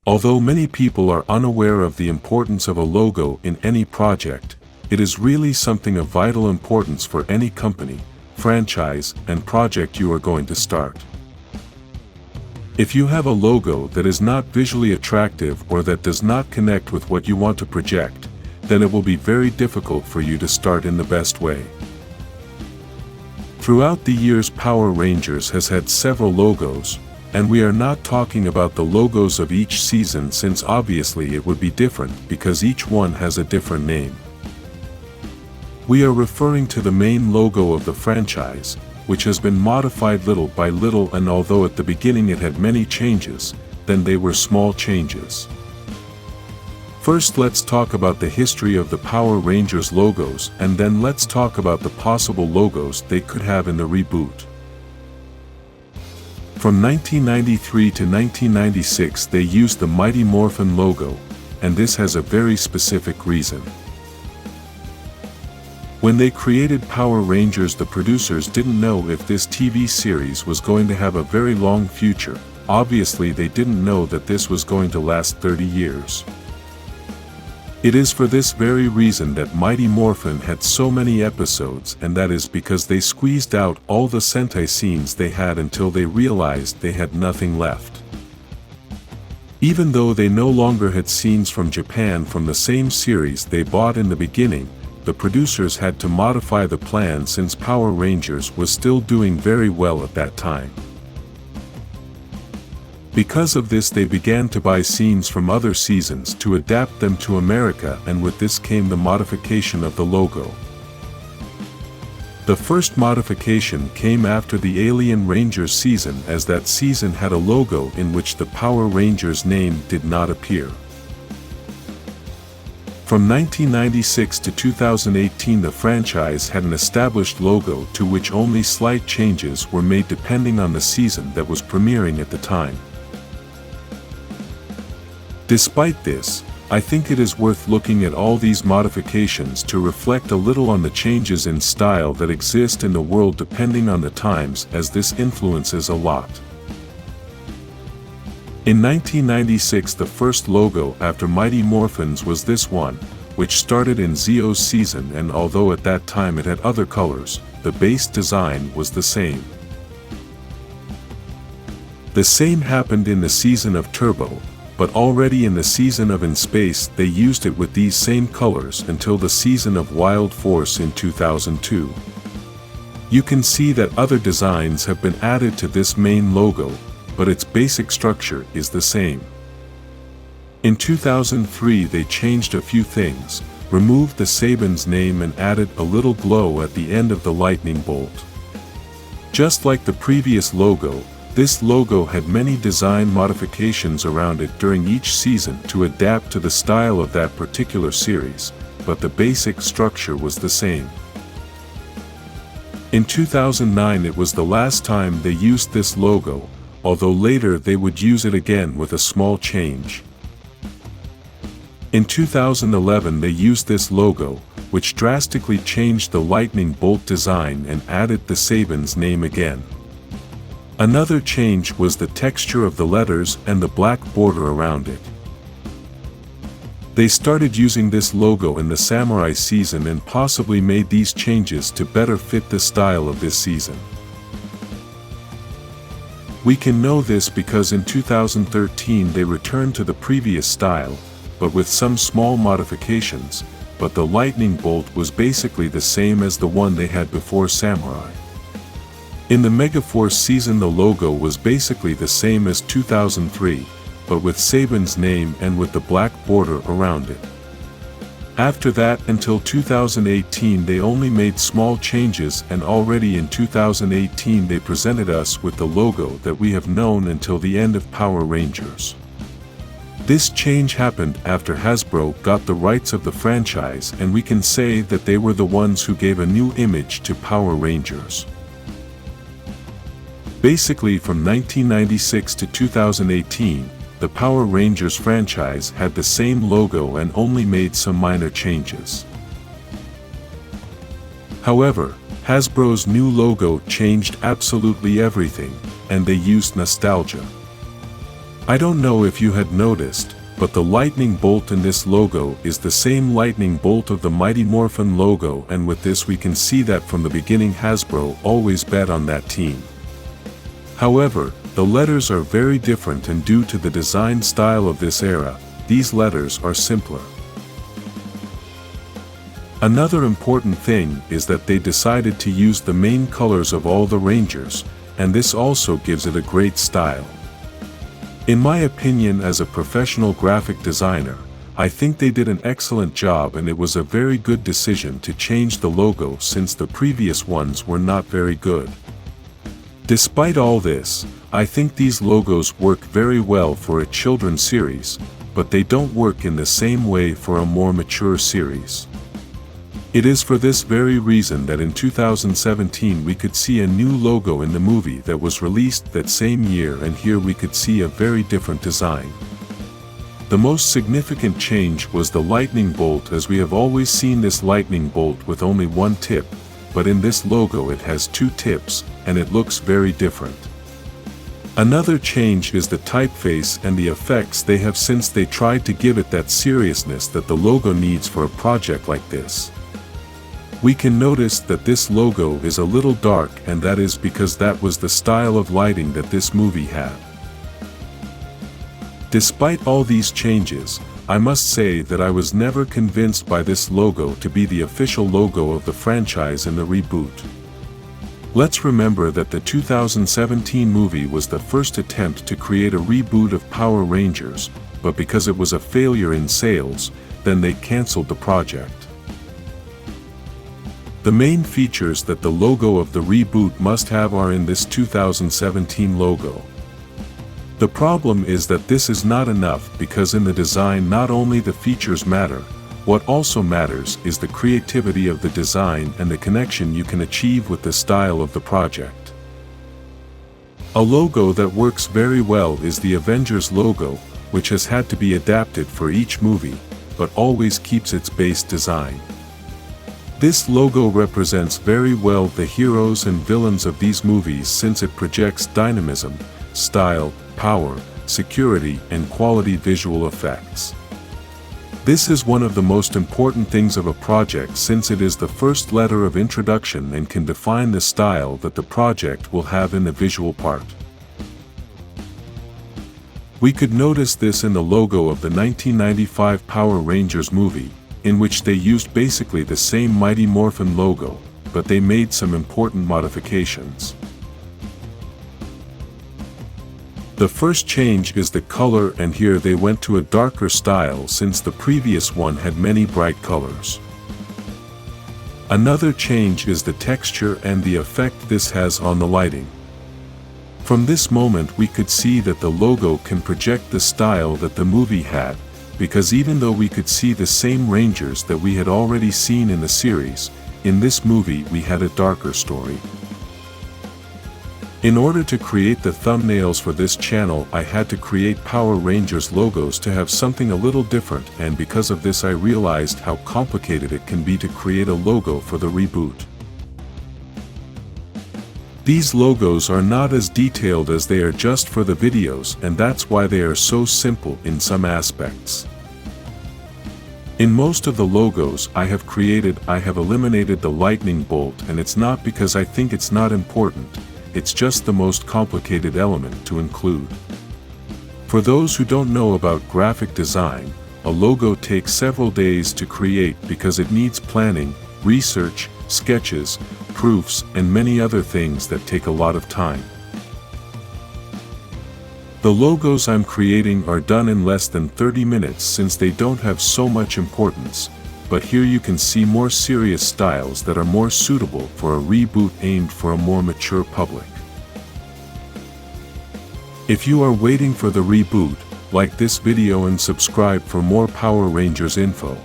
Although many people are unaware of the importance of a logo in any project, it is really something of vital importance for any company, franchise, and project you are going to start. If you have a logo that is not visually attractive or that does not connect with what you want to project, then it will be very difficult for you to start in the best way. Throughout the years, Power Rangers has had several logos, and we are not talking about the logos of each season, since obviously it would be different because each one has a different name. We are referring to the main logo of the franchise, which has been modified little by little, and although at the beginning it had many changes, then they were small changes. First, let's talk about the history of the Power Rangers logos, and then let's talk about the possible logos they could have in the reboot. From 1993 to 1996 they used the Mighty Morphin logo, and this has a very specific reason. When they created Power Rangers, the producers didn't know if this TV series was going to have a very long future. Obviously they didn't know that this was going to last 30 years. It is for this very reason that Mighty Morphin had so many episodes, and that is because they squeezed out all the Sentai scenes they had until they realized they had nothing left. Even though they no longer had scenes from Japan from the same series they bought in the beginning, the producers had to modify the plan since Power Rangers was still doing very well at that time. Because of this, they began to buy scenes from other seasons to adapt them to America, and with this came the modification of the logo. The first modification came after the Alien Rangers season, as that season had a logo in which the Power Rangers name did not appear. From 1996 to 2018 the franchise had an established logo to which only slight changes were made depending on the season that was premiering at the time. Despite this, I think it is worth looking at all these modifications to reflect a little on the changes in style that exist in the world depending on the times, as this influences a lot. In 1996 the first logo after Mighty Morphins was this one, which started in Zio's season, and although at that time it had other colors, the base design was the same. The same happened in the season of Turbo, but already in the season of In Space they used it with these same colors until the season of Wild Force in 2002. You can see that other designs have been added to this main logo, but its basic structure is the same. In 2003 they changed a few things, removed the Saban's name and added a little glow at the end of the lightning bolt. Just like the previous logo, this logo had many design modifications around it during each season to adapt to the style of that particular series, but the basic structure was the same. In 2009 it was the last time they used this logo, although later they would use it again with a small change. In 2011 they used this logo, which drastically changed the lightning bolt design and added the Saban's name again. Another change was the texture of the letters and the black border around it. They started using this logo in the Samurai season and possibly made these changes to better fit the style of this season. We can know this because in 2013 they returned to the previous style, but with some small modifications, but the lightning bolt was basically the same as the one they had before Samurai. In the Megaforce season the logo was basically the same as 2003, but with Saban's name and with the black border around it. After that until 2018 they only made small changes, and already in 2018 they presented us with the logo that we have known until the end of Power Rangers. This change happened after Hasbro got the rights of the franchise, and we can say that they were the ones who gave a new image to Power Rangers. Basically from 1996 to 2018, the Power Rangers franchise had the same logo and only made some minor changes. However, Hasbro's new logo changed absolutely everything, and they used nostalgia. I don't know if you had noticed, but the lightning bolt in this logo is the same lightning bolt of the Mighty Morphin logo, and with this we can see that from the beginning Hasbro always bet on that team. However, the letters are very different, and due to the design style of this era, these letters are simpler. Another important thing is that they decided to use the main colors of all the Rangers, and this also gives it a great style. In my opinion, as a professional graphic designer, I think they did an excellent job, and it was a very good decision to change the logo since the previous ones were not very good. Despite all this, I think these logos work very well for a children's series, but they don't work in the same way for a more mature series. It is for this very reason that in 2017 we could see a new logo in the movie that was released that same year, and here we could see a very different design. The most significant change was the lightning bolt, as we have always seen this lightning bolt with only one tip, but in this logo it has two tips, and it looks very different. Another change is the typeface and the effects they have, since they tried to give it that seriousness that the logo needs for a project like this. We can notice that this logo is a little dark, and that is because that was the style of lighting that this movie had. Despite all these changes, I must say that I was never convinced by this logo to be the official logo of the franchise in the reboot. Let's remember that the 2017 movie was the first attempt to create a reboot of Power Rangers, but because it was a failure in sales, then they canceled the project. The main features that the logo of the reboot must have are in this 2017 logo. The problem is that this is not enough, because in the design not only the features matter, what also matters is the creativity of the design and the connection you can achieve with the style of the project. A logo that works very well is the Avengers logo, which has had to be adapted for each movie, but always keeps its base design. This logo represents very well the heroes and villains of these movies, since it projects dynamism, style, power, security, and quality visual effects. This is one of the most important things of a project, since it is the first letter of introduction and can define the style that the project will have in the visual part. We could notice this in the logo of the 1995 Power Rangers movie, in which they used basically the same Mighty Morphin logo, but they made some important modifications. The first change is the color, and here they went to a darker style since the previous one had many bright colors. Another change is the texture and the effect this has on the lighting. From this moment we could see that the logo can project the style that the movie had, because even though we could see the same Rangers that we had already seen in the series, in this movie we had a darker story. In order to create the thumbnails for this channel, I had to create Power Rangers logos to have something a little different, and because of this I realized how complicated it can be to create a logo for the reboot. These logos are not as detailed as they are just for the videos, and that's why they are so simple in some aspects. In most of the logos I have eliminated the lightning bolt, and it's not because I think it's not important, it's just the most complicated element to include. For those who don't know about graphic design, a logo takes several days to create because it needs planning, research, sketches, proofs, and many other things that take a lot of time. The logos I'm creating are done in less than 30 minutes since they don't have so much importance, but here you can see more serious styles that are more suitable for a reboot aimed for a more mature public. If you are waiting for the reboot, like this video and subscribe for more Power Rangers info.